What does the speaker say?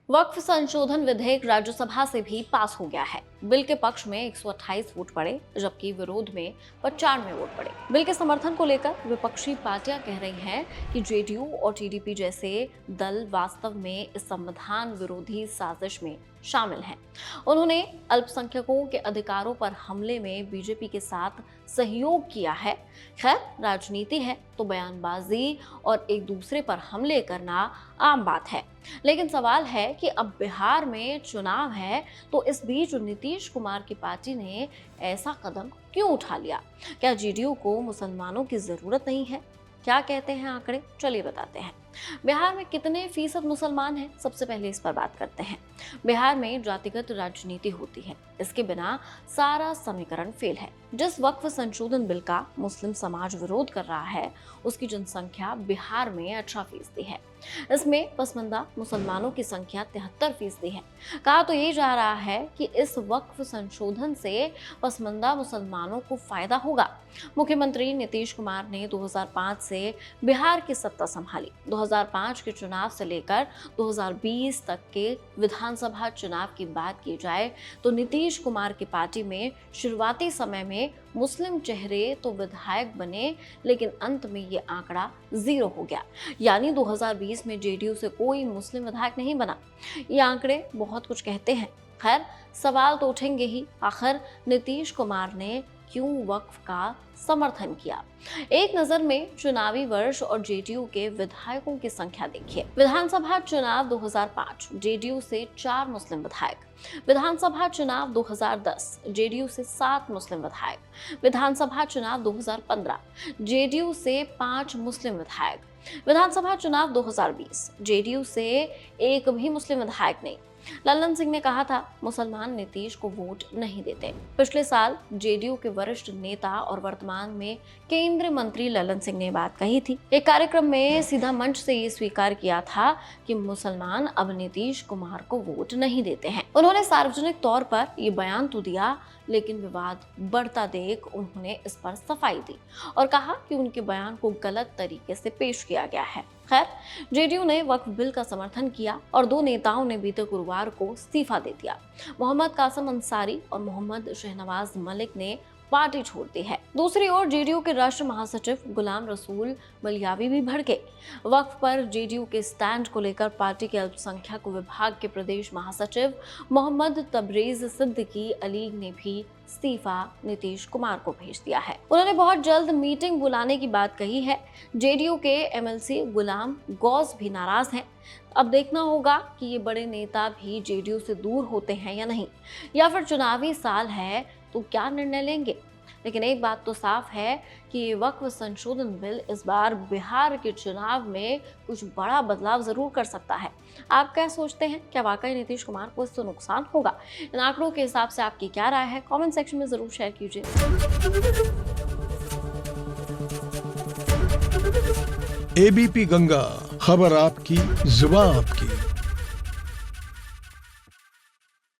वक्फ संशोधन विधेयक राज्यसभा से भी पास हो गया है। बिल के पक्ष में 128 वोट पड़े, जबकि विरोध में 95 वोट पड़े। बिल के समर्थन को लेकर विपक्षी पार्टियां कह रही हैं कि जेडीयू और टीडीपी जैसे दल वास्तव में इस संविधान विरोधी साजिश में शामिल हैं। उन्होंने अल्पसंख्यकों के अधिकारों पर हमले में बीजेपी के साथ सहयोग किया है। खैर, राजनीति है तो बयानबाजी और एक दूसरे पर हमले करना आम बात है, लेकिन सवाल है कि अब बिहार में चुनाव है तो इस बीच नीतीश कुमार की पार्टी ने ऐसा कदम क्यों उठा लिया? क्या जेडीयू को मुसलमानों की जरूरत नहीं है? क्या कहते हैं आंकड़े? चलिए बताते हैं। बिहार में कितने फीसद मुसलमान हैं? सबसे पहले इस पर बात करते हैं। बिहार में जातिगत राजनीति होती है, इसके बिना सारा समीकरण फेल है। जिस वक्फ संशोधन बिल का मुस्लिम समाज विरोध कर रहा है, उसकी जनसंख्या बिहार में 18% है। इसमें पसमानदा मुसलमानों की संख्या 73% है। कहा तो ये जा रहा है कि इस वक्फ संशोधन से पसमानदा मुसलमानों को फायदा होगा। मुख्यमंत्री नीतीश कुमार ने 2005 से बिहार की सत्ता संभाली। 2005 के चुनाव से लेकर 2020 तक के विधानसभा चुनाव की बात की जाए तो नीतीश कुमार की पार्टी में शुरुआती समय में मुस्लिम चेहरे तो विधायक बने, लेकिन अंत में ये आंकड़ा 0 हो गया। यानी 2020 में जेडीयू से कोई मुस्लिम विधायक नहीं बना। ये आंकड़े बहुत कुछ कहते हैं। खैर, सवाल तो उठेंगे ही, आखिर नीतीश कुमार ने क्यों वक्फ का समर्थन किया? एक नजर में चुनावी वर्ष और जेडीयू के विधायकों की संख्या देखिए। विधानसभा चुनाव 2005 जेडीयू से 4 मुस्लिम विधायक, विधानसभा चुनाव 2010 जेडीयू से 7 मुस्लिम विधायक, विधानसभा चुनाव 2015 जेडीयू से 5 मुस्लिम विधायक, विधानसभा चुनाव 2020 जेडीयू से एक भी मुस्लिम विधायक नहीं। लल्लन सिंह ने कहा था मुसलमान नीतीश को वोट नहीं देते। पिछले साल जेडीयू के वरिष्ठ नेता और वर्तमान में केंद्रीय मंत्री लल्लन सिंह ने बात कही थी। एक कार्यक्रम में सीधा मंच से ये स्वीकार किया था कि मुसलमान अब नीतीश कुमार को वोट नहीं देते हैं। उन्होंने सार्वजनिक तौर पर ये बयान तो दिया, लेकिन विवाद बढ़ता देख उन्होंने इस पर सफाई दी और कहा कि उनके बयान को गलत तरीके से पेश किया गया है। खैर, जेडीयू ने वक्फ बिल का समर्थन किया और 2 नेताओं ने बीते गुरुवार को इस्तीफा दे दिया। मोहम्मद कासिम अंसारी और मोहम्मद शहनवाज मलिक ने पार्टी छोड़ दी है। दूसरी ओर जेडीयू के राष्ट्रीय महासचिव गुलाम रसूल मलियावी भी भड़के। वक्फ पर जेडीयू के स्टैंड को लेकर पार्टी के अल्पसंख्यक विभाग के प्रदेश महासचिव मोहम्मद तबरेज सिद्दीकी अली ने भी इस्तीफा नीतीश कुमार को भेज दिया है। उन्होंने बहुत जल्द मीटिंग बुलाने की बात कही है। जेडीयू के एमएलसी गुलाम गौस भी नाराज हैं। अब देखना होगा कि ये बड़े नेता भी जेडीयू से दूर होते हैं या नहीं, या फिर चुनावी साल है तो क्या निर्णय लेंगे। लेकिन एक बात तो साफ है कि ये वक्फ संशोधन बिल इस बार बिहार के चुनाव में कुछ बड़ा बदलाव जरूर कर सकता है। आप क्या सोचते हैं? क्या वाकई नीतीश कुमार को इससे नुकसान होगा? इन आंकड़ों के हिसाब से आपकी क्या राय है? कमेंट सेक्शन में जरूर शेयर कीजिए। एबीपी गंगा, खबर आपकी, जुबान आपकी।